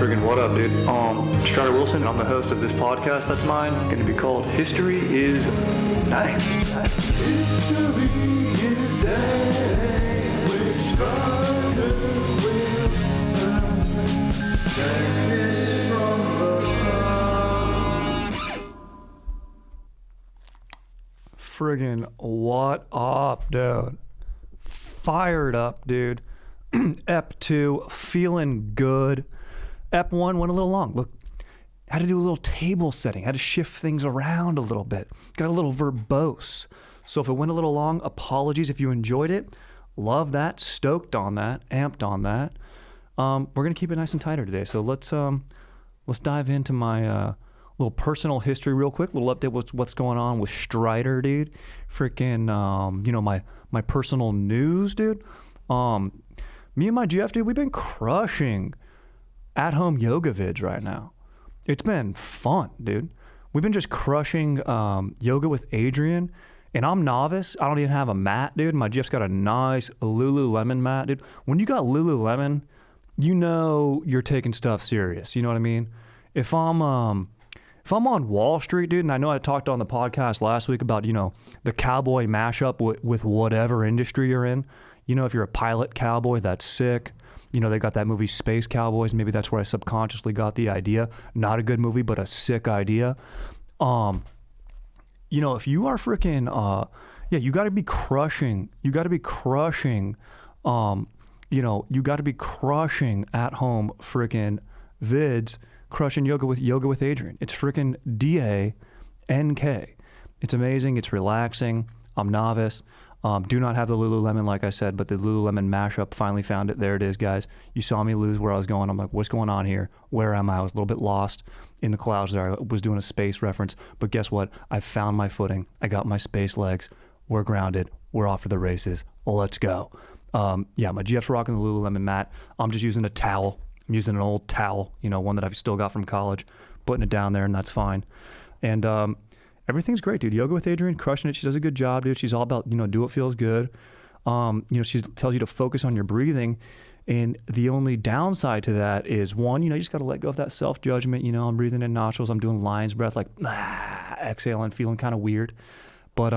Friggin' what up, dude? Strider Wilson, and I'm the host of this podcast that's mine, going to be called History is Dank. History is Dank with Strider Wilson. Dankness from the heart. Friggin' what up, dude? Fired up, dude. Ep2, feeling good. Ep1 went a little long. Look, had to do a little table setting, had to shift things around a little bit. Got a little verbose. So if it went a little long, apologies if you enjoyed it. Love that, stoked on that, amped on that. We're gonna keep it nice and tighter today. So let's dive into my little personal history real quick. Little update what's going on with Strider, dude. Freaking, my personal news, dude. Me and my GF, dude, we've been crushing at-home yoga vids right now. It's been fun, dude. We've been just crushing yoga with Adrian, and I'm novice. I don't even have a mat, dude. My GF's got a nice Lululemon mat, dude. When you got Lululemon, you know you're taking stuff serious. You know what I mean? If I'm on Wall Street, dude, and I know I talked on the podcast last week about, the cowboy mashup with whatever industry you're in. If you're a pilot cowboy, that's sick. They got that movie Space Cowboys. Maybe that's where I subconsciously got the idea. Not a good movie, but a sick idea. If you are freaking, you got to be crushing. You got to be crushing. You got to be crushing at home freaking vids. Crushing yoga with Adrian. It's freaking DANK. It's amazing. It's relaxing. I'm novice. Do not have the Lululemon, like I said, but the Lululemon mashup, finally found it. There it is, guys. You saw me lose where I was going. I'm like, what's going on here? Where am I? I was a little bit lost in the clouds there. I was doing a space reference, but guess what? I found my footing. I got my space legs. We're grounded. We're off to the races. Let's go. My GF's rocking the Lululemon mat. I'm just using a towel. I'm using an old towel, one that I've still got from college, putting it down there, and that's fine. And everything's great, dude. Yoga with Adrian, crushing it. She does a good job, dude. She's all about, do what feels good. She tells you to focus on your breathing. And the only downside to that is, one, you just got to let go of that self-judgment. I'm breathing in nostrils. I'm doing lion's breath, like exhaling, feeling kind of weird. But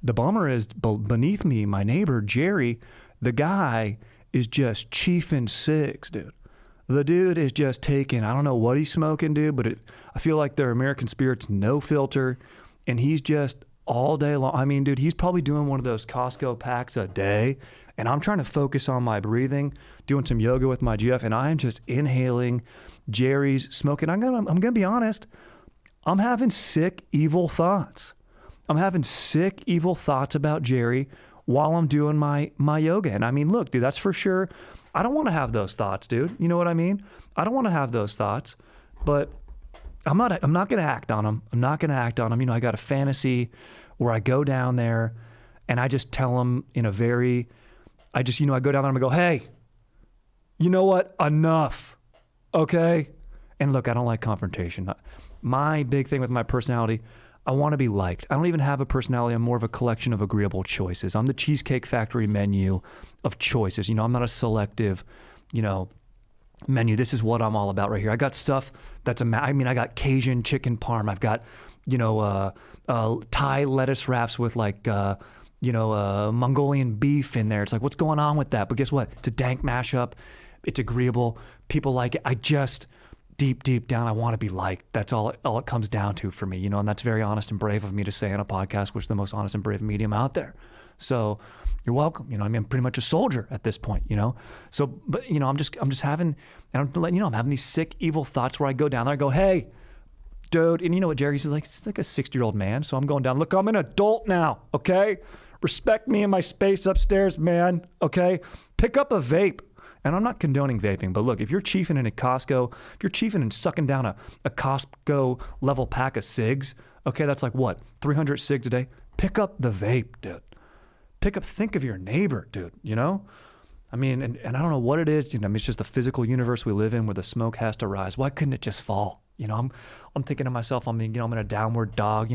the bummer is beneath me, my neighbor, Jerry, the guy is just chiefing cigs, dude. The dude is just taking, I don't know what he's smoking, dude, but I feel like they're American Spirits, no filter, and he's just all day long. I mean, dude, he's probably doing one of those Costco packs a day, and I'm trying to focus on my breathing, doing some yoga with my GF, and I'm just inhaling Jerry's smoking. I'm gonna be honest, I'm having sick, evil thoughts. I'm having sick, evil thoughts about Jerry while I'm doing my yoga. And I mean, look, dude, that's for sure. I don't want to have those thoughts, dude. You know what I mean? I don't want to have those thoughts, but I'm not going to act on them. I'm not going to act on them. I got a fantasy where I go down there and I just tell them I go down there and I go, hey, you know what? Enough. Okay. And look, I don't like confrontation. My big thing with my personality, I want to be liked. I don't even have a personality. I'm more of a collection of agreeable choices. I'm the Cheesecake Factory menu of choices. I'm not a selective, menu. This is what I'm all about right here. I got stuff that's I got Cajun chicken parm. I've got, Thai lettuce wraps with like, Mongolian beef in there. It's like, what's going on with that? But guess what? It's a dank mashup. It's agreeable. People like it. I just... deep down, I want to be liked. That's all it comes down to for me, and that's very honest and brave of me to say on a podcast, which is the most honest and brave medium out there. So you're welcome. I'm pretty much a soldier at this point, So, but I'm just having, and I'm letting I'm having these sick, evil thoughts where I go down there, I go, hey, dude, and you know what Jerry says, like, it's like a 60-year-old man. So I'm going down, look, I'm an adult now, okay? Respect me and my space upstairs, man, okay? Pick up a vape. And I'm not condoning vaping, but look, if you're chiefing in a Costco, if you're chiefing and sucking down a Costco level pack of cigs, okay, that's like what, 300 cigs a day? Pick up the vape, dude. Think of your neighbor, dude, I mean, and I don't know what it is, it's just the physical universe we live in where the smoke has to rise. Why couldn't it just fall? I'm thinking to myself, I'm in a downward dog,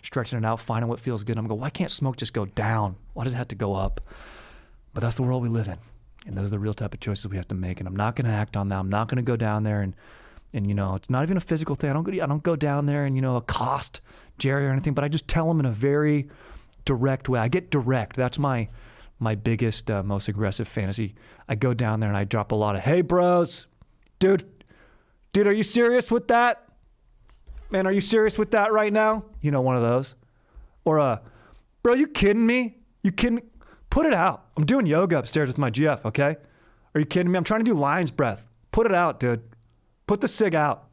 stretching it out, finding what feels good. I'm going, why can't smoke just go down? Why does it have to go up? But that's the world we live in. And those are the real type of choices we have to make. And I'm not going to act on that. I'm not going to go down there and it's not even a physical thing. I don't go down there and, accost Jerry or anything, but I just tell him in a very direct way. I get direct. That's my biggest, most aggressive fantasy. I go down there and I drop a lot of, hey, bros, dude, are you serious with that? Man, are you serious with that right now? One of those. Or, bro, you kidding me? You kidding me? Put it out. I'm doing yoga upstairs with my GF, okay? Are you kidding me? I'm trying to do lion's breath. Put it out, dude. Put the cig out.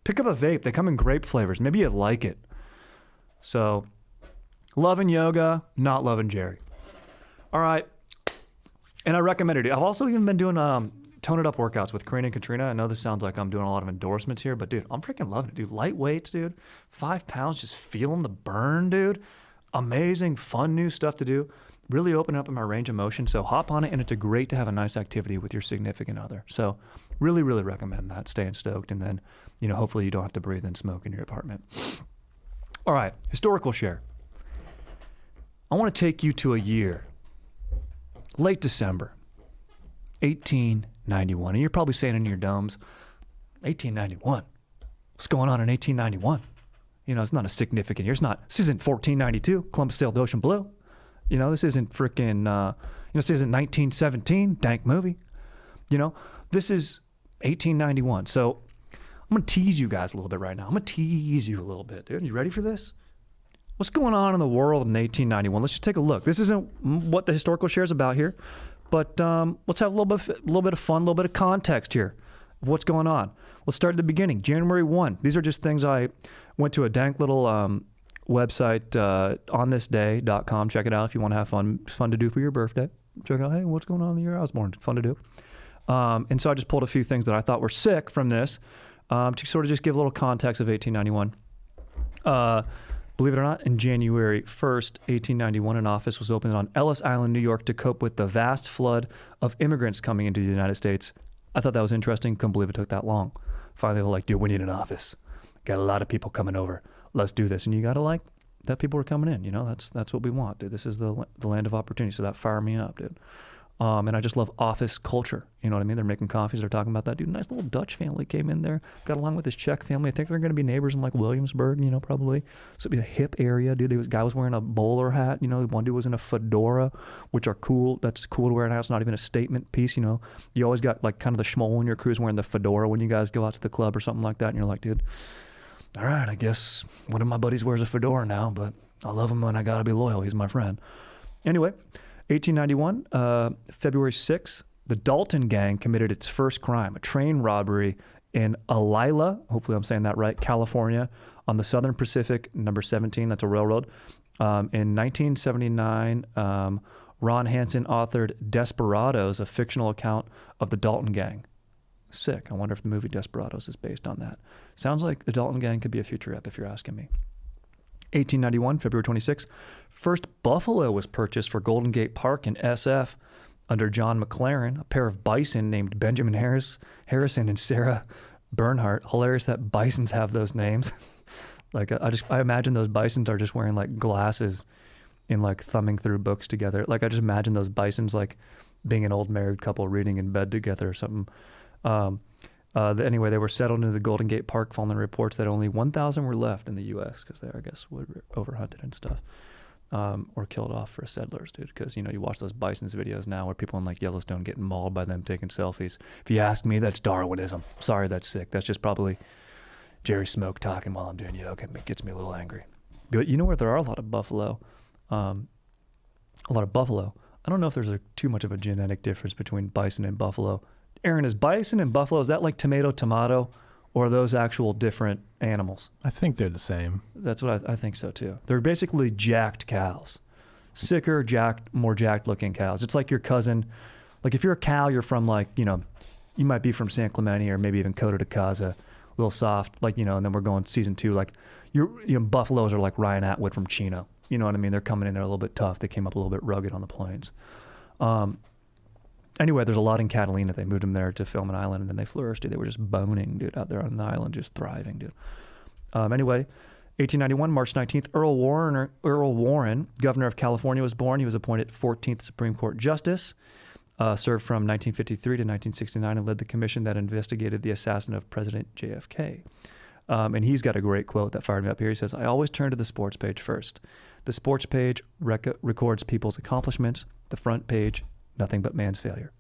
Pick up a vape. They come in grape flavors. Maybe you'd like it. So, loving yoga, not loving Jerry. All right. And I recommend it. I've also even been doing tone it up workouts with Karina and Katrina. I know this sounds like I'm doing a lot of endorsements here, but dude, I'm freaking loving it, dude. Light weights, dude. 5 pounds, just feeling the burn, dude. Amazing, fun new stuff to do. Really open up in my range of motion. So hop on it, and it's a great to have a nice activity with your significant other. So really, really recommend that. Staying stoked, and then, hopefully you don't have to breathe in smoke in your apartment. All right, historical share. I want to take you to a year, late December, 1891. And you're probably saying in your domes, 1891? What's going on in 1891? It's not a significant year. This isn't 1492, Columbus sailed the ocean blue. This isn't freaking, this isn't 1917, Dank movie. This is 1891. So I'm going to tease you guys a little bit right now. I'm going to tease you a little bit, dude. You ready for this? What's going on in the world in 1891? Let's just take a look. This isn't what the historical share is about here, but let's have a little bit of fun, a little bit of context here of what's going on. Let's start at the beginning. January 1. These are just things I went to a dank little website, onthisday.com. Check it out if you want to have fun. It's fun to do for your birthday. Check out, hey, what's going on in the year I was born? Fun to do. And so I just pulled a few things that I thought were sick from this to sort of just give a little context of 1891. Believe it or not, in January 1st, 1891, an office was opened on Ellis Island, New York, to cope with the vast flood of immigrants coming into the United States. I thought that was interesting. Couldn't believe it took that long. Finally, they were like, dude, we need an office. Got a lot of people coming over. Let's do this. And you got to like that people are coming in. That's what we want, dude. This is the land of opportunity. So that fired me up, dude. And I just love office culture. You know what I mean? They're making coffees. They're talking about that. Dude, nice little Dutch family came in there. Got along with this Czech family. I think they're going to be neighbors in like Williamsburg, probably. So it'd be a hip area, dude. The guy was wearing a bowler hat. One dude was in a fedora, which are cool. That's cool to wear now. It's not even a statement piece, You always got like kind of the schmoll in your crews wearing the fedora when you guys go out to the club or something like that. And you're like, dude, all right, I guess one of my buddies wears a fedora now, but I love him and I got to be loyal. He's my friend. Anyway, 1891, February 6th, the Dalton gang committed its first crime, a train robbery in Alila, hopefully I'm saying that right, California, on the Southern Pacific, number 17, that's a railroad. In 1979, Ron Hansen authored Desperados, a fictional account of the Dalton gang. Sick. I wonder if the movie Desperados is based on that. Sounds like the Dalton gang could be a future ep if you're asking me. 1891, February 26th, first buffalo was purchased for Golden Gate Park in SF under John McLaren. A pair of bison named Benjamin Harrison and Sarah Bernhardt. Hilarious that bisons have those names. I imagine those bisons are just wearing like glasses and like thumbing through books together. Like I just imagine those bisons like being an old married couple reading in bed together or something. Anyway, they were settled into the Golden Gate Park following reports that only 1,000 were left in the U.S. because they, I guess, were overhunted and stuff, or killed off for settlers, dude. Because, you watch those bison's videos now where people in, like, Yellowstone getting mauled by them taking selfies. If you ask me, that's Darwinism. Sorry, that's sick. That's just probably Jerry Smoke talking while I'm doing yoga. It gets me a little angry. But you know where there are a lot of buffalo? I don't know if there's too much of a genetic difference between bison and buffalo. Aaron, is bison and buffalo, is that like tomato, or are those actual different animals? I think they're the same. That's what I think so too. They're basically jacked cows. Sicker, jacked, more jacked looking cows. It's like your cousin, like if you're a cow, you're from like, you might be from San Clemente or maybe even Coto de Caza, a little soft, like, and then we're going season 2, like buffaloes are like Ryan Atwood from Chino. You know what I mean? They're coming in there a little bit tough. They came up a little bit rugged on the plains. Anyway, there's a lot in Catalina. They moved them there to film an island, and then they flourished, dude. They were just boning, dude, out there on the island, just thriving, dude. Anyway, 1891, March 19th, Earl Warren, governor of California, was born. He was appointed 14th Supreme Court Justice. served from 1953 to 1969 and led the commission that investigated the assassin of President JFK. And he's got a great quote that fired me up here. He says, "I always turn to the sports page first. The sports page records people's accomplishments. The front page, nothing but man's failure."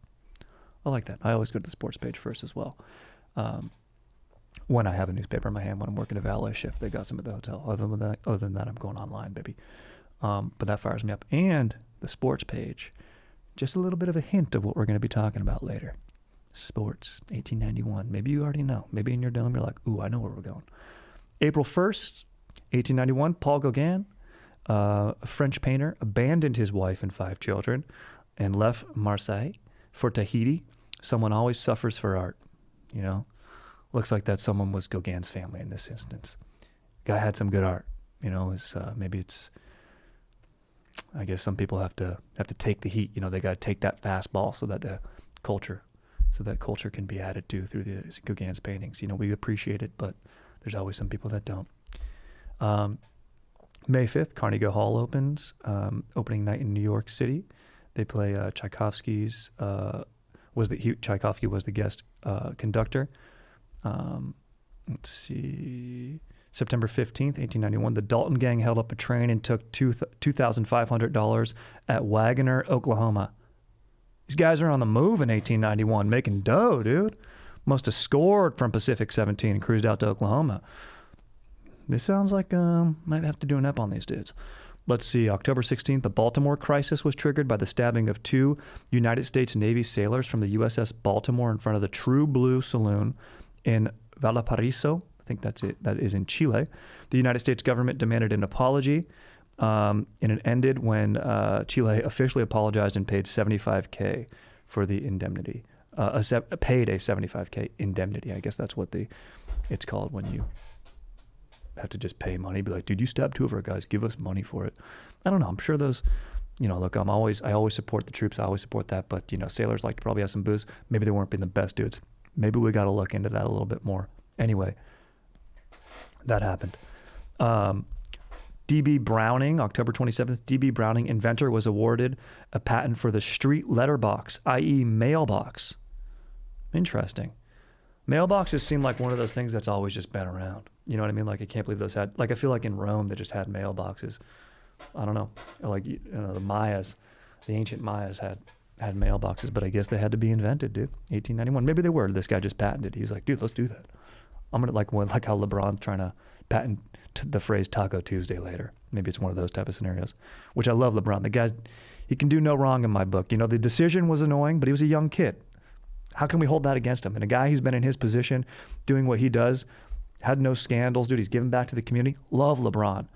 I like that. I always go to the sports page first as well. When I have a newspaper in my hand, when I'm working a valet shift, they got some at the hotel. Other than that, I'm going online, baby. But that fires me up. And the sports page, just a little bit of a hint of what we're going to be talking about later. Sports, 1891. Maybe you already know. Maybe in your dome, you're like, ooh, I know where we're going. April 1st, 1891, Paul Gauguin, a French painter, abandoned his wife and 5 children and left Marseille for Tahiti. Someone always suffers for art, you know. Looks like that someone was Gauguin's family in this instance. Guy had some good art, you know. Maybe it's, I guess some people have to take the heat, you know. They got to take that fastball so that culture can be added to through the Gauguin's paintings. You know, we appreciate it, but there's always some people that don't. May 5th, Carnegie Hall opens, opening night in New York City. They play Tchaikovsky's. Tchaikovsky was the guest conductor. Let's see. September 15th, 1891, the Dalton gang held up a train and took $2,500 at Wagoner, Oklahoma. These guys are on the move in 1891, making dough, dude. Must have scored from Pacific 17 and cruised out to Oklahoma. This sounds like might have to do an ep on these dudes. Let's see. October 16th, the Baltimore crisis was triggered by the stabbing of 2 United States Navy sailors from the USS Baltimore in front of the True Blue Saloon in Valparaiso. I think that's it. That is in Chile. The United States government demanded an apology, and it ended when Chile officially apologized and paid $75K for the indemnity. Paid a $75K indemnity. I guess that's what it's called when you have to just pay money. Be like, dude, you stabbed 2 of our guys. Give us money for it. I don't know. I'm sure those, you know, look, I always support the troops. I always support that. But, you know, sailors like to probably have some booze. Maybe they weren't being the best dudes. Maybe we got to look into that a little bit more. Anyway, that happened. D.B. Browning, October 27th, D.B. Browning, inventor, was awarded a patent for the street letterbox, i.e. mailbox. Interesting. Mailboxes seem like one of those things that's always just been around. You know what I mean? Like, I can't believe those had, like, I feel like in Rome they just had mailboxes. I don't know. Like, you know, the Mayas, the ancient Mayas had mailboxes, but I guess they had to be invented, dude. 1891. Maybe they were. This guy just patented. He's like, dude, let's do that. I'm going to, like how LeBron's trying to patent the phrase Taco Tuesday later. Maybe it's one of those type of scenarios, which I love LeBron. The guy, he can do no wrong in my book. You know, the decision was annoying, but he was a young kid. How can we hold that against him? And a guy who's been in his position, doing what he does, had no scandals, dude. He's giving back to the community. Love LeBron.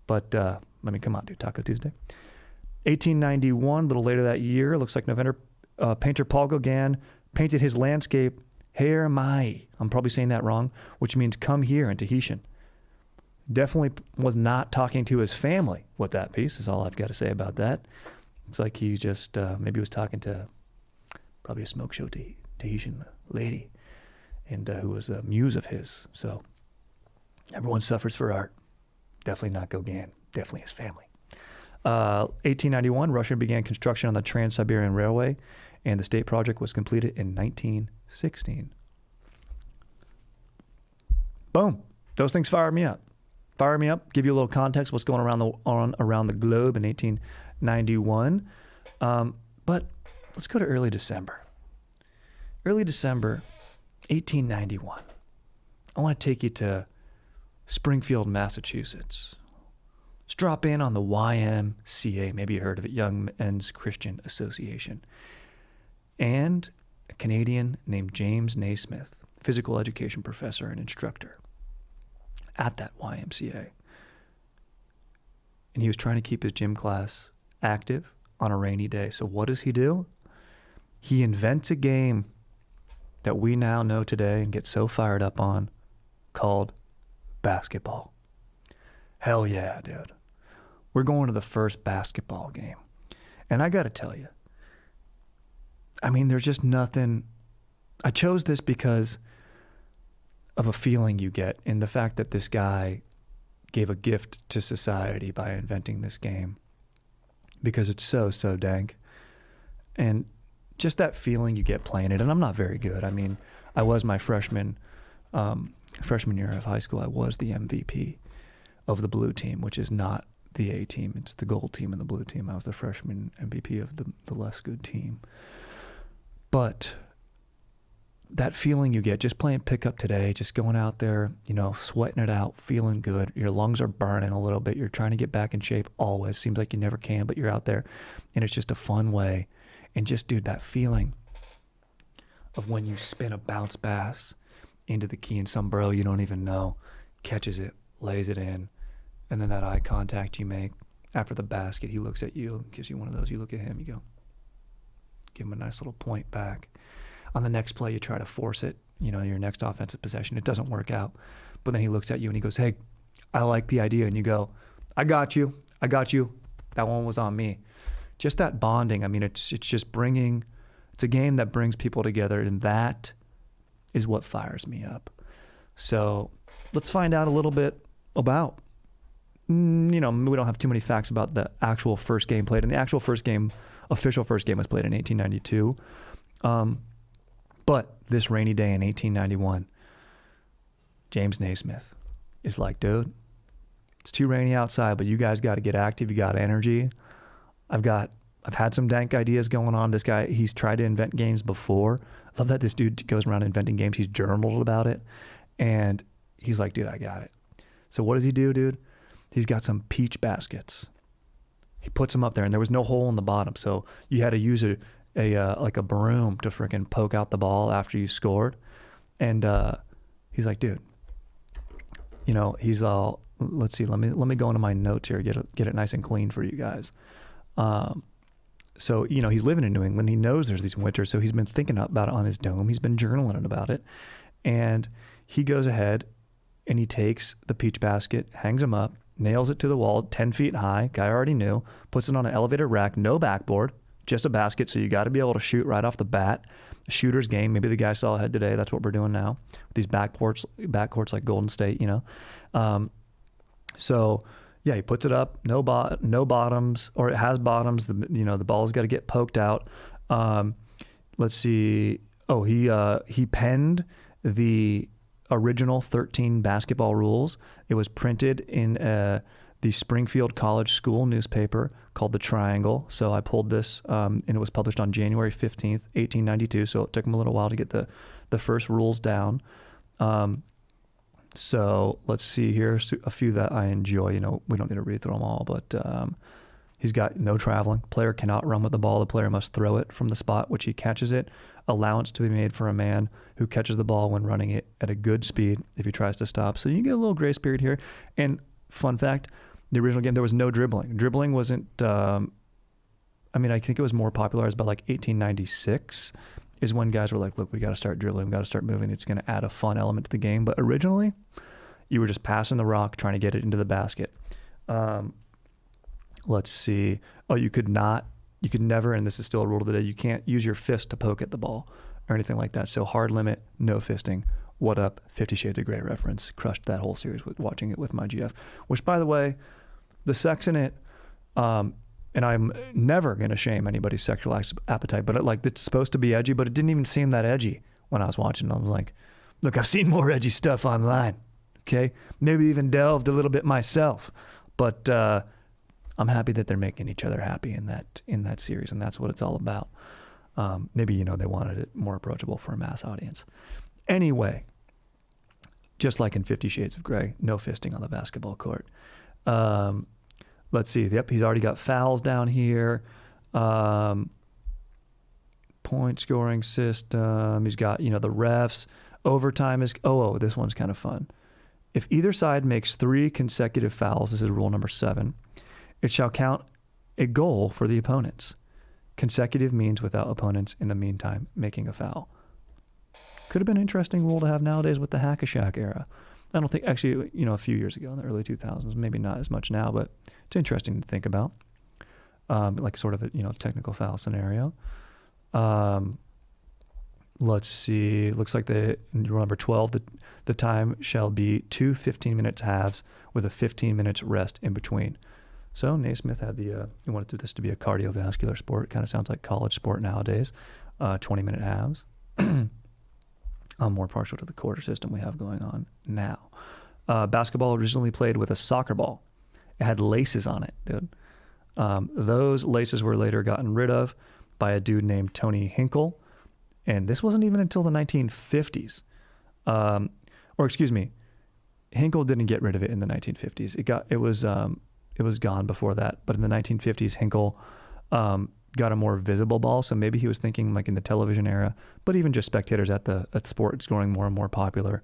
But, I mean, come on, dude. Taco Tuesday. 1891, a little later that year, looks like November, painter Paul Gauguin painted his landscape, Here Mai. I'm probably saying that wrong, which means come here in Tahitian. Definitely was not talking to his family with that piece, is all I've got to say about that. Looks like he just, maybe was talking to probably a smoke show Tahitian lady, and who was a muse of his. So everyone suffers for art. Definitely not Gauguin. Definitely his family. 1891, Russia began construction on the Trans-Siberian Railway, and the state project was completed in 1916. Boom. Those things fire me up. Give you a little context, what's going around the globe in 1891. But let's go to early December. Early December, 1891. I want to take you to Springfield, Massachusetts. Let's drop in on the YMCA. Maybe you heard of it, Young Men's Christian Association. And a Canadian named James Naismith, physical education professor and instructor at that YMCA. And he was trying to keep his gym class active on a rainy day. So what does he do? He invents a game that we now know today and get so fired up on called basketball. Hell yeah, dude. We're going to the first basketball game. And I got to tell you, I mean, there's just nothing. I chose this because of a feeling you get in the fact that this guy gave a gift to society by inventing this game, because it's so dank. And just that feeling you get playing it. And I'm not very good. I mean, I was my freshman year of high school, I was the MVP of the blue team, which is not the A team. It's the gold team and the blue team. I was the freshman MVP of the less good team. But that feeling you get just playing pickup today, just going out there, you know, sweating it out, feeling good. Your lungs are burning a little bit. You're trying to get back in shape always. Seems like you never can, but you're out there. And it's just a fun way. And just, dude, that feeling of when you spin a bounce pass into the key and some bro you don't even know catches it, lays it in, and then that eye contact you make after the basket, he looks at you, gives you one of those, you look at him, you go, give him a nice little point back. On the next play, you try to force it, you know, your next offensive possession. It doesn't work out. But then he looks at you and he goes, hey, I like the idea. And you go, I got you. That one was on me. Just that bonding. I mean, it's just bringing, it's a game that brings people together, and that is what fires me up. So let's find out a little bit about, you know, we don't have too many facts about the actual first game played. And the actual official first game was played in 1892. But this rainy day in 1891, James Naismith is like, dude, it's too rainy outside, but you guys got to get active. You got energy. I've had some dank ideas going on. This guy, he's tried to invent games before. I love that this dude goes around inventing games. He's journaled about it. And he's like, dude, I got it. So what does he do, dude? He's got some peach baskets. He puts them up there, and there was no hole in the bottom. So you had to use like a broom to freaking poke out the ball after you scored. And he's like, dude, you know, he's all, let's see, let me go into my notes here, get it nice and clean for you guys. So, you know, he's living in New England. He knows there's these winters, so he's been thinking about it on his dome. He's been journaling about it. And he goes ahead and he takes the peach basket, hangs them up, nails it to the wall, 10 feet high. Guy already knew, puts it on an elevated rack, no backboard, just a basket. So you got to be able to shoot right off the bat. A shooter's game. Maybe the guy saw ahead today. That's what we're doing now. These backcourts like Golden State, you know. So yeah, he puts it up, no bottoms, or it has bottoms. The ball's got to get poked out. Let's see. Oh, he penned the original 13 basketball rules. It was printed in the Springfield College School newspaper called The Triangle. So I pulled this, and it was published on January 15th, 1892. So it took him a little while to get the first rules down. So let's see here, a few that I enjoy. You know, we don't need to read through them all, but he's got no traveling. Player cannot run with the ball. The player must throw it from the spot which he catches it. Allowance to be made for a man who catches the ball when running it at a good speed if he tries to stop. So you get a little grace period here. And fun fact, the original game, there was no dribbling. Dribbling wasn't, I think it was more popularized by like 1896 is when guys were like, look, we got to start dribbling, we got to start moving. It's going to add a fun element to the game. But originally, you were just passing the rock, trying to get it into the basket. Let's see. Oh, you could never, and this is still a rule today, you can't use your fist to poke at the ball or anything like that. So hard limit, no fisting. What up? 50 Shades of Grey reference. Crushed that whole series with watching it with my GF. Which, by the way, the sex in it, and I'm never going to shame anybody's sexual appetite, but it's supposed to be edgy, but it didn't even seem that edgy when I was watching it. I was like, look, I've seen more edgy stuff online, okay? Maybe even delved a little bit myself, but I'm happy that they're making each other happy in that series, and that's what it's all about. Maybe, they wanted it more approachable for a mass audience. Anyway, just like in 50 Shades of Grey, no fisting on the basketball court. Let's see. Yep, he's already got fouls down here. Point scoring system. He's got, the refs. Overtime is... Oh, this one's kind of fun. If either side makes 3 consecutive fouls, this is rule number 7, it shall count a goal for the opponents. Consecutive means without opponents in the meantime making a foul. Could have been an interesting rule to have nowadays with the hack-a-shack era. I don't think, actually, a few years ago in the early 2000s, maybe not as much now, but it's interesting to think about. Like sort of a, technical foul scenario. Let's see. Looks like rule number 12, the time shall be 2 15-minute halves with a 15 minutes rest in between. So Naismith had he wanted this to be a cardiovascular sport. Kind of sounds like college sport nowadays. 20-minute halves. I'm more partial to the quarter system we have going on now. Basketball originally played with a soccer ball. It had laces on it, dude. Those laces were later gotten rid of by a dude named Tony Hinkle. And this wasn't even until the 1950s. Or excuse me, Hinkle didn't get rid of it in the 1950s. It was gone before that. But in the 1950s, Hinkle got a more visible ball. So maybe he was thinking like in the television era, but even just spectators at sports growing more and more popular.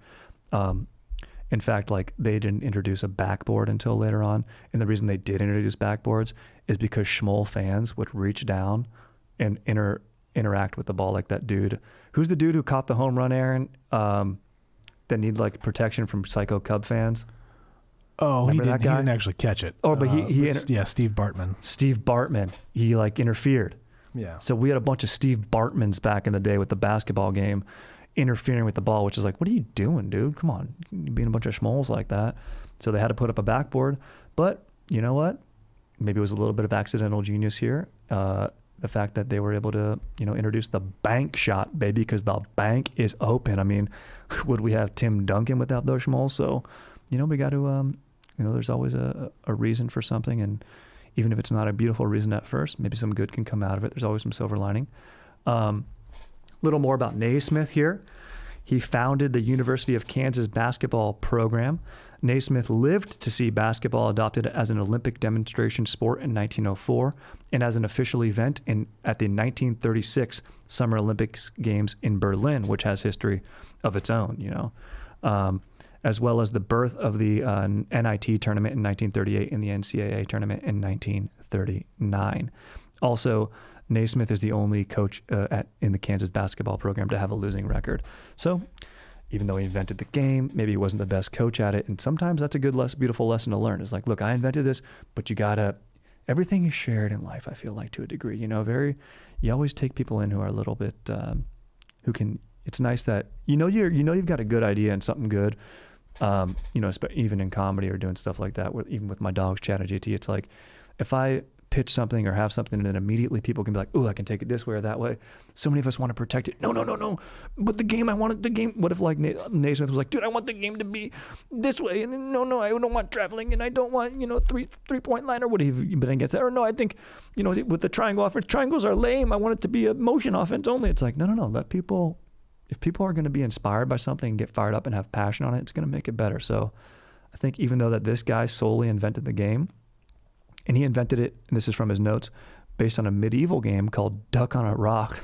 In fact, like they didn't introduce a backboard until later on. And the reason they did introduce backboards is because Schmoll fans would reach down and interact with the ball like that dude. Who's the dude who caught the home run, Aaron? That need like protection from psycho Cub fans? Oh, he didn't actually catch it. Oh, but Steve Bartman. Steve Bartman. He like interfered. Yeah. So we had a bunch of Steve Bartmans back in the day with the basketball game, interfering with the ball, which is like, what are you doing, dude? Come on, you're being a bunch of schmoles like that. So they had to put up a backboard. But you know what? Maybe it was a little bit of accidental genius here. The fact that they were able to, introduce the bank shot, baby, because the bank is open. I mean, would we have Tim Duncan without those schmoles? So, we got to, there's always a reason for something. And even if it's not a beautiful reason at first, maybe some good can come out of it. There's always some silver lining. Little more about Naismith here. He founded the University of Kansas basketball program. Naismith lived to see basketball adopted as an Olympic demonstration sport in 1904 and as an official event at the 1936 Summer Olympics Games in Berlin, which has history of its own, as well as the birth of the NIT tournament in 1938 and the NCAA tournament in 1939. Also, Naismith is the only coach in the Kansas basketball program to have a losing record. So even though he invented the game, maybe he wasn't the best coach at it. And sometimes that's a good, beautiful lesson to learn. It's like, look, I invented this, but everything is shared in life, I feel like, to a degree. You always take people in who are a little bit, it's nice that, you've got a good idea and something good, even in comedy or doing stuff like that, even with my dogs, Chat and JT, it's like, if I pitch something or have something and then immediately people can be like, oh, I can take it this way or that way. So many of us want to protect it. No. But I wanted the game. What if like Naismith was like, dude, I want the game to be this way. And then, no, I don't want traveling and I don't want, 3-point line or whatever you've been against that. Or no, I think, with the triangle offense, triangles are lame. I want it to be a motion offense only. It's like, no. Let people, if people are going to be inspired by something and get fired up and have passion on it, it's going to make it better. So I think even though that this guy solely invented the game, and he invented it, and this is from his notes, based on a medieval game called Duck on a Rock,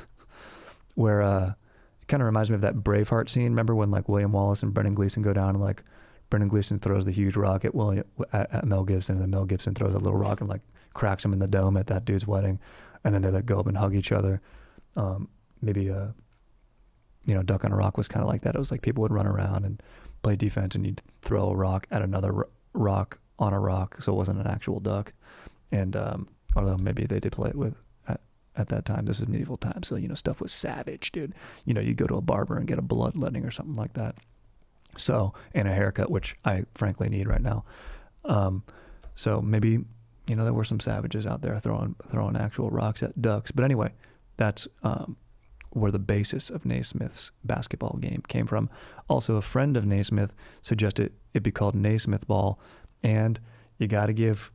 where it kind of reminds me of that Braveheart scene. Remember when like William Wallace and Brendan Gleeson go down and like Brendan Gleeson throws the huge rock at Mel Gibson, and then Mel Gibson throws a little rock and like cracks him in the dome at that dude's wedding, and then they like go up and hug each other. Maybe Duck on a Rock was kind of like that. It was like people would run around and play defense, and you'd throw a rock at another rock on a rock, so it wasn't an actual duck. And although maybe they did play it with at that time, this was medieval times, so stuff was savage, dude. You go to a barber and get a bloodletting or something like that. So, and a haircut, which I frankly need right now. So maybe there were some savages out there throwing actual rocks at ducks. But anyway, that's where the basis of Naismith's basketball game came from. Also, a friend of Naismith suggested it be called Naismith ball, and you got to give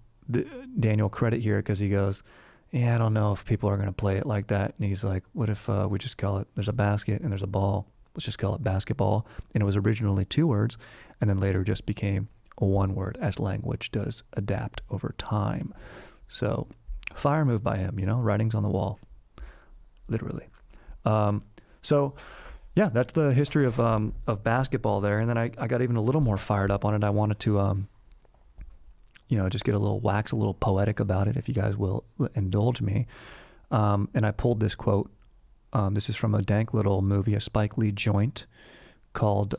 Daniel credit here because he goes, yeah, I don't know if people are going to play it like that. And he's like, what if we just call it, there's a basket and there's a ball, let's just call it basketball. And it was originally 2 words and then later just became a 1 word, as language does adapt over time. So fire move by him, writings on the wall, literally. So yeah, that's the history of basketball there. And then I got even a little more fired up on it. I wanted to just get a little poetic about it, if you guys will indulge me. And I pulled this quote. This is from a dank little movie, a Spike Lee joint called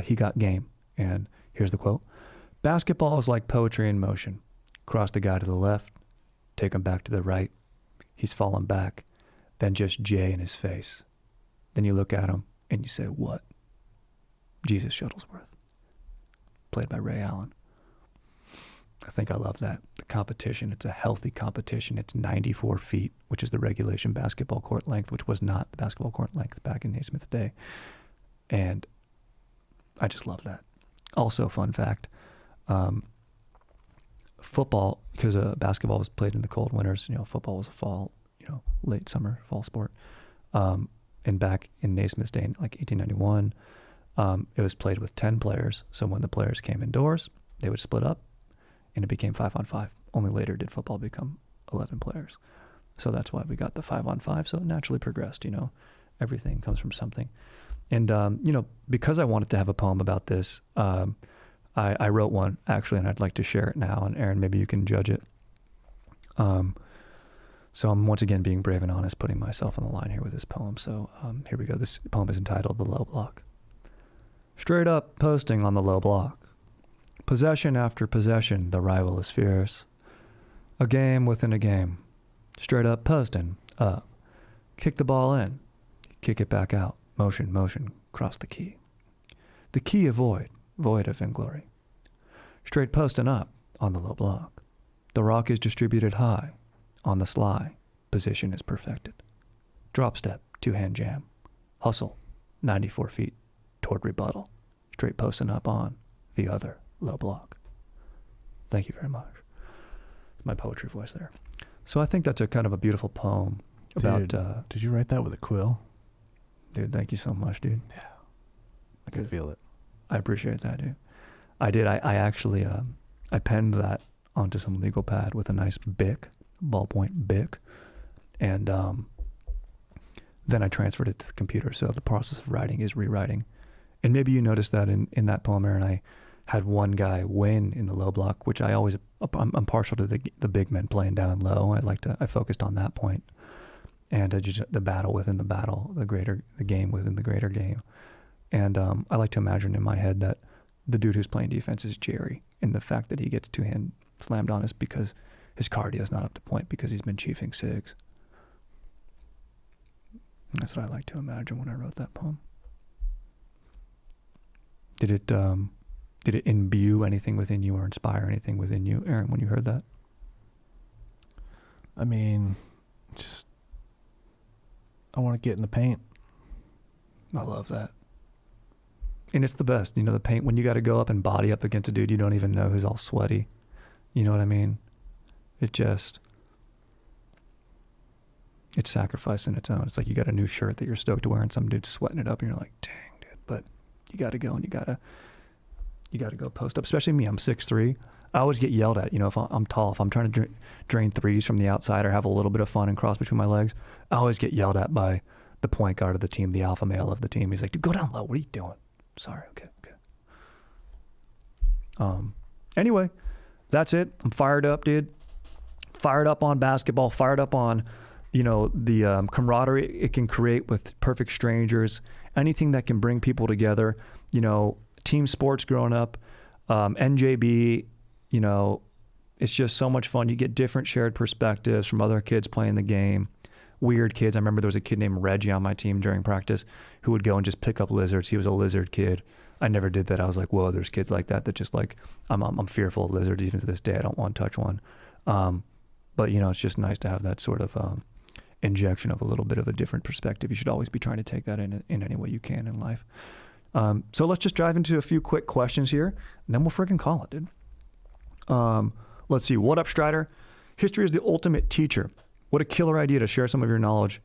He Got Game. And here's the quote. Basketball is like poetry in motion. Cross the guy to the left, take him back to the right. He's fallen back. Then just J in his face. Then you look at him and you say, what? Jesus Shuttlesworth. Played by Ray Allen. I think I love that. The competition, it's a healthy competition. It's 94 feet, which is the regulation basketball court length, which was not the basketball court length back in Naismith day. And I just love that. Also, fun fact, football, because basketball was played in the cold winters, football was a fall, late summer, fall sport. And back in Naismith's day, in like 1891, it was played with 10 players. So when the players came indoors, they would split up, and it became 5-on-5. Only later did football become 11 players. So that's why we got the 5-on-5. So it naturally progressed, everything comes from something. And, because I wanted to have a poem about this, I wrote one actually, and I'd like to share it now. And Aaron, maybe you can judge it. So I'm once again being brave and honest, putting myself on the line here with this poem. So here we go. This poem is entitled The Low Block. Straight up posting on the low block. Possession after possession, the rival is fierce. A game within a game. Straight up posting, up. Kick the ball in. Kick it back out. Motion, motion, cross the key. The key avoid, void of vainglory. Straight posting up on the low block. The rock is distributed high. On the sly, position is perfected. Drop step, two-hand jam. Hustle, 94 feet toward rebuttal. Straight posting up on the other low block. Thank you very much. My poetry voice there. So I think that's a kind of a beautiful poem about... Did you write that with a quill? Dude, thank you so much, dude. Yeah. I can feel it. I appreciate that, dude. I did. I actually, I penned that onto some legal pad with a nice Bic, ballpoint Bic. And then I transferred it to the computer. So the process of writing is rewriting. And maybe you noticed that in that poem, Aaron, I had one guy win in the low block, which I'm partial to the big men playing down low. I focused on that point. And just the battle within the battle, the game within the greater game. And I like to imagine in my head that the dude who's playing defense is Jerry, and the fact that he gets two-hand slammed on is because his cardio is not up to point because he's been chiefing SIGs. And that's what I like to imagine when I wrote that poem. Did it imbue anything within you or inspire anything within you, Aaron, when you heard that? I mean, I want to get in the paint. I love that. And it's the best, the paint, when you got to go up and body up against a dude you don't even know who's all sweaty. You know what I mean? It's sacrifice in its own. It's like you got a new shirt that you're stoked to wear and some dude's sweating it up and you're like, dang, dude. But you got to go and you got to go post up. Especially me, I'm 6'3". I always get yelled at, if I'm tall. If I'm trying to drain threes from the outside or have a little bit of fun and cross between my legs, I always get yelled at by the point guard of the team, the alpha male of the team. He's like, dude, go down low. What are you doing? Sorry. Okay. Anyway, that's it. I'm fired up, dude. Fired up on basketball. Fired up on, the camaraderie it can create with perfect strangers. Anything that can bring people together. Team sports growing up. NJB. It's just so much fun. You get different shared perspectives from other kids playing the game. Weird kids. I remember there was a kid named Reggie on my team during practice who would go and just pick up lizards. He was a lizard kid. I never did that. I was like, whoa, there's kids like that just like, I'm fearful of lizards even to this day. I don't want to touch one. But it's just nice to have that sort of injection of a little bit of a different perspective. You should always be trying to take that in any way you can in life. So let's just dive into a few quick questions here, and then we'll freaking call it, dude. Let's see. What up, Strider? History is the ultimate teacher. What a killer idea to share some of your knowledge.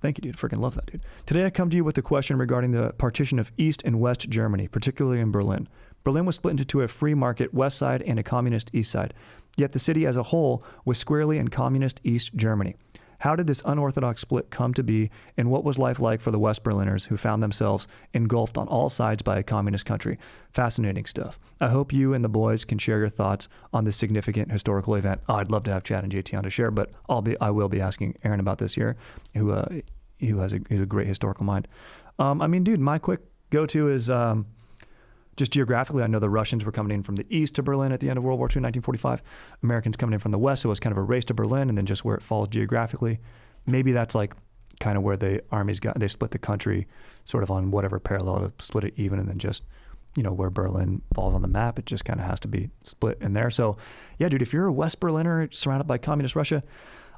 Thank you, dude. Freaking love that, dude. Today I come to you with a question regarding the partition of East and West Germany, particularly in Berlin. Berlin was split into a free market West Side and a communist East Side. Yet the city as a whole was squarely in communist East Germany. How did this unorthodox split come to be, and what was life like for the West Berliners who found themselves engulfed on all sides by a communist country? Fascinating stuff. I hope you and the boys can share your thoughts on this significant historical event. Oh, I'd love to have Chad and JT on to share, but I will be asking Aaron about this here, who has a great historical mind. Dude, my quick go-to is just geographically. I know the Russians were coming in from the east to Berlin at the end of World War II, 1945. Americans coming in from the west, so it was kind of a race to Berlin, and then just where it falls geographically. Maybe that's like kind of where the armies they split the country sort of on whatever parallel to split it even, and then just where Berlin falls on the map. It just kind of has to be split in there. So, yeah, dude, if you're a West Berliner surrounded by communist Russia,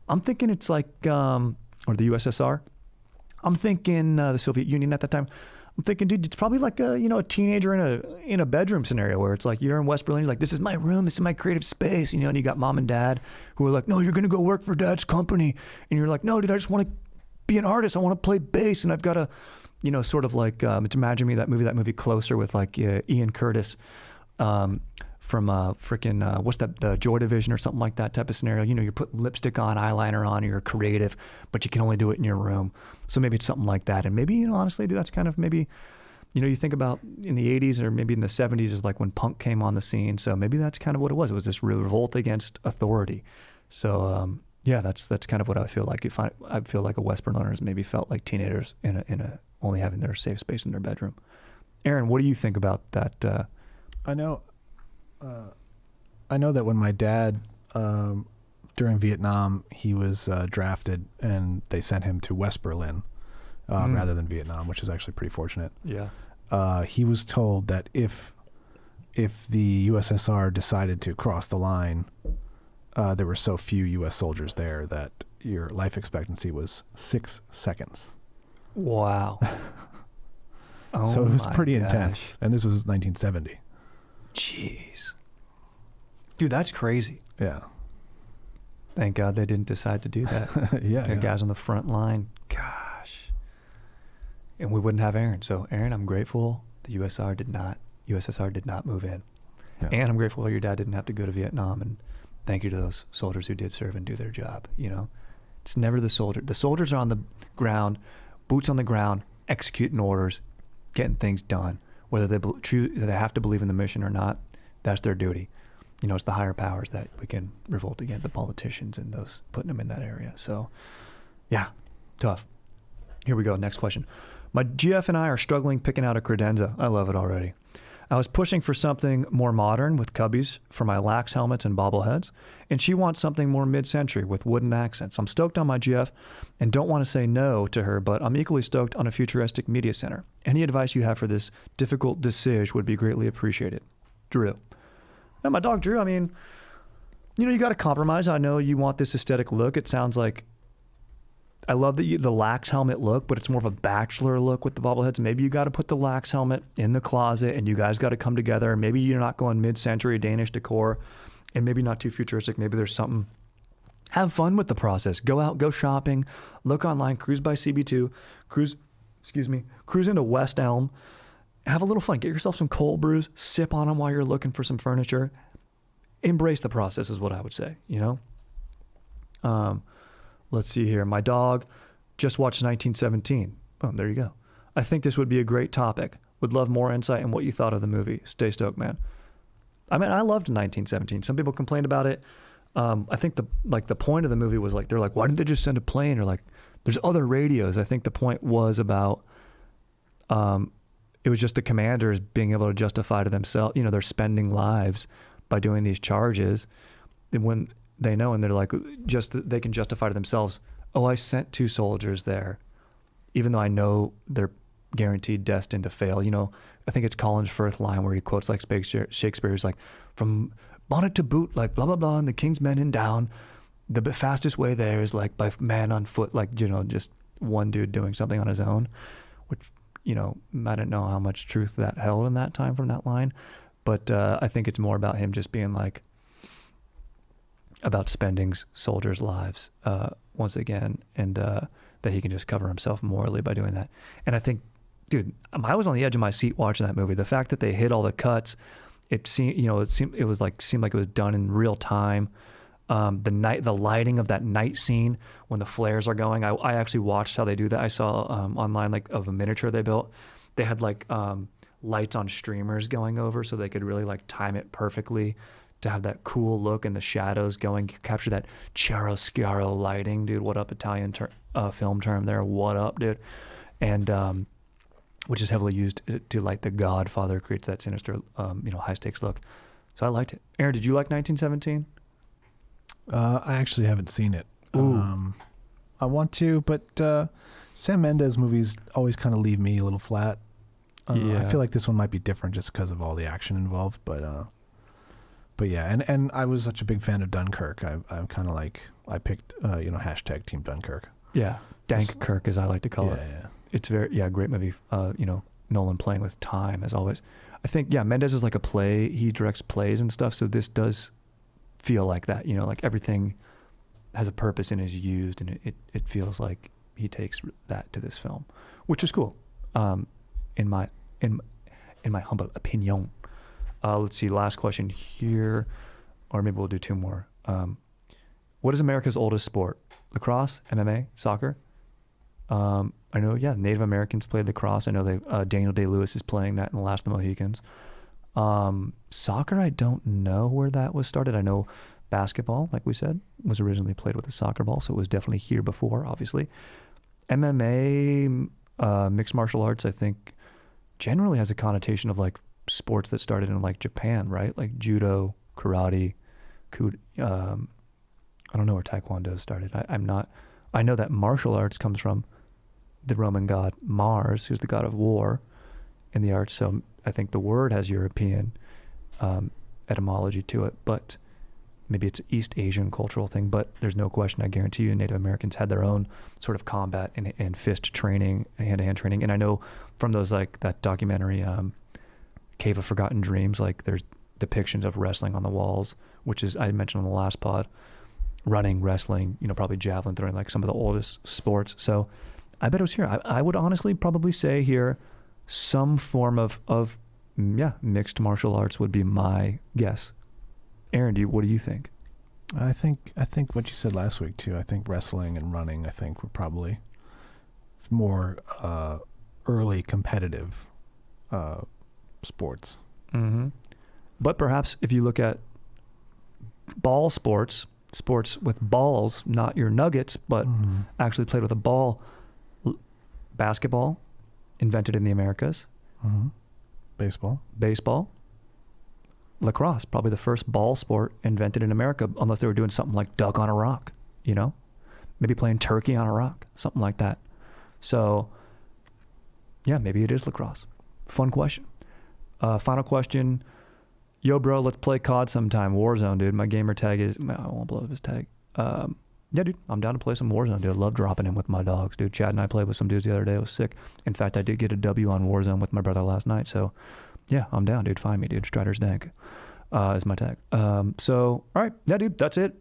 I'm thinking it's like, or the USSR. I'm thinking the Soviet Union at that time. I'm thinking, dude, it's probably like a teenager in a bedroom scenario where it's like you're in West Berlin. You're like, this is my room. This is my creative space. And you got mom and dad who are like, no, you're going to go work for dad's company. And you're like, no, dude, I just want to be an artist. I want to play bass. And I've got to, sort of like, it's Imagine Me, that movie Closer with like Ian Curtis from freaking, what's that, the Joy Division or something like that type of scenario. You're putting lipstick on, eyeliner on, you're creative, but you can only do it in your room. So maybe it's something like that. And maybe, honestly, dude, that's kind of maybe, you think about in the 80s or maybe in the 70s is like when punk came on the scene. So maybe that's kind of what it was. It was this revolt against authority. So, yeah, that's kind of what I feel like. I feel like a West Berliners maybe felt like teenagers in a only having their safe space in their bedroom. Aaron, what do you think about that? I know that when my dad, during Vietnam, he was drafted and they sent him to West Berlin rather than Vietnam, which is actually pretty fortunate. Yeah. He was told that if the USSR decided to cross the line, there were so few U.S. soldiers there that your life expectancy was 6 seconds. Wow. So it was pretty intense. And this was 1970. Jeez. Dude, that's crazy. Yeah. Thank God they didn't decide to do that. Yeah. Guys on the front line. Gosh. And we wouldn't have Aaron. So Aaron, I'm grateful the USSR did not move in. Yeah. And I'm grateful your dad didn't have to go to Vietnam. And thank you to those soldiers who did serve and do their job. It's never the soldier. The soldiers are on the ground, boots on the ground, executing orders, getting things done. Whether they have to believe in the mission or not, that's their duty. It's the higher powers that we can revolt against, the politicians and those putting them in that area. So, yeah, tough. Here we go. Next question. My GF and I are struggling picking out a credenza. I love it already. I was pushing for something more modern with cubbies for my lax helmets and bobbleheads, and she wants something more mid-century with wooden accents. I'm stoked on my GF and don't want to say no to her, but I'm equally stoked on a futuristic media center. Any advice you have for this difficult decision would be greatly appreciated. Drew. And my dog Drew, I mean, you got to compromise. I know you want this aesthetic look. It sounds like, I love the lax helmet look, but it's more of a bachelor look with the bobbleheads. Maybe you got to put the lax helmet in the closet and you guys got to come together. Maybe you're not going mid-century Danish decor and maybe not too futuristic. Maybe there's something. Have fun with the process. Go out, go shopping, look online, cruise by CB2, cruise into West Elm. Have a little fun. Get yourself some cold brews, sip on them while you're looking for some furniture. Embrace the process is what I would say, Let's see here. My dog just watched 1917. Boom, there you go. I think this would be a great topic. Would love more insight on what you thought of the movie. Stay stoked, man. I mean, I loved 1917. Some people complained about it. I think the point of the movie was like, they're like, why didn't they just send a plane? Or like, there's other radios. I think the point was about, it was just the commanders being able to justify to themselves, they're spending lives by doing these charges. And when they know, and they're like, they can justify to themselves, oh, I sent 2 soldiers there, even though I know they're guaranteed destined to fail. I think it's Colin Firth line where he quotes like Shakespeare's like, from bonnet to boot, like blah, blah, blah, and the king's men in down. The fastest way there is like by man on foot, like, just one dude doing something on his own, which, I don't know how much truth that held in that time from that line. But I think it's more about him just being like, about spending soldiers' lives once again, and that he can just cover himself morally by doing that. And I think, dude, I was on the edge of my seat watching that movie. The fact that they hit all the cuts, it seemed like it was done in real time. The lighting of that night scene when the flares are going. I actually watched how they do that. I saw online like of a miniature they built. They had like lights on streamers going over so they could really like time it perfectly to have that cool look and the shadows going, capture that chiaroscuro lighting, dude. What up, Italian film term there? What up, dude? And which is heavily used to like The Godfather, creates that sinister, high stakes look. So I liked it. Aaron, did you like 1917? I actually haven't seen it. Ooh. I want to, but Sam Mendes movies always kind of leave me a little flat. Yeah. I feel like this one might be different just because of all the action involved, but yeah, and I was such a big fan of Dunkirk. I'm kind of like, I picked hashtag Team Dunkirk. Yeah, Dank Kirk, as I like to call it. Yeah. It's great movie. Nolan playing with time as always. I think Mendes is like a play. He directs plays and stuff, so this does feel like that. Like everything has a purpose and is used, and it feels like he takes that to this film, which is cool. In my humble opinion. Let's see, last question here, or maybe we'll do two more. What is America's oldest sport? Lacrosse, MMA, soccer? I know, Native Americans played lacrosse. I know Daniel Day-Lewis is playing that in The Last of the Mohicans. Soccer, I don't know where that was started. I know basketball, like we said, was originally played with a soccer ball, so it was definitely here before, obviously. MMA, mixed martial arts, I think, generally has a connotation of like sports that started in like Japan, right? Like judo, karate, I don't know where taekwondo started. I know that martial arts comes from the Roman god Mars, who's the god of war in the arts. So I think the word has European etymology to it, but maybe it's an East Asian cultural thing. But there's no question, I guarantee you, Native Americans had their own sort of combat and fist training, hand-to-hand training. And I know from those, like that documentary, Cave of Forgotten Dreams, like there's depictions of wrestling on the walls, which is, I mentioned on the last pod, running, wrestling, probably javelin throwing, like some of the oldest sports. So I bet it was here. I would honestly probably say here some form of mixed martial arts would be my guess. Aaron, what do you think? I think what you said last week too. I think wrestling and running, I think, were probably more early competitive sports. Mm-hmm. But perhaps if you look at ball sports with balls, not your nuggets, but actually played with a ball, basketball, invented in the Americas. Mm-hmm. Baseball. Lacrosse, probably the first ball sport invented in America, unless they were doing something like duck on a rock, maybe playing turkey on a rock, something like that. So yeah, maybe it is lacrosse. Fun question. Final question. Yo, bro, let's play COD sometime. Warzone, dude. My gamer tag is... I won't blow up his tag. Yeah, dude, I'm down to play some Warzone, dude. I love dropping in with my dogs, dude. Chad and I played with some dudes the other day. It was sick. In fact, I did get a W on Warzone with my brother last night. So, yeah, I'm down, dude. Find me, dude. Strider's Dank is my tag. So, all right. Yeah, dude, that's it.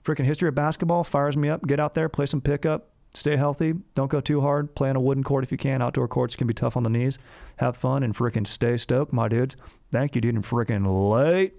Freaking history of basketball fires me up. Get out there, play some pickup. Stay healthy. Don't go too hard. Play on a wooden court if you can. Outdoor courts can be tough on the knees. Have fun and freaking stay stoked, my dudes. Thank you, dude, and freaking late.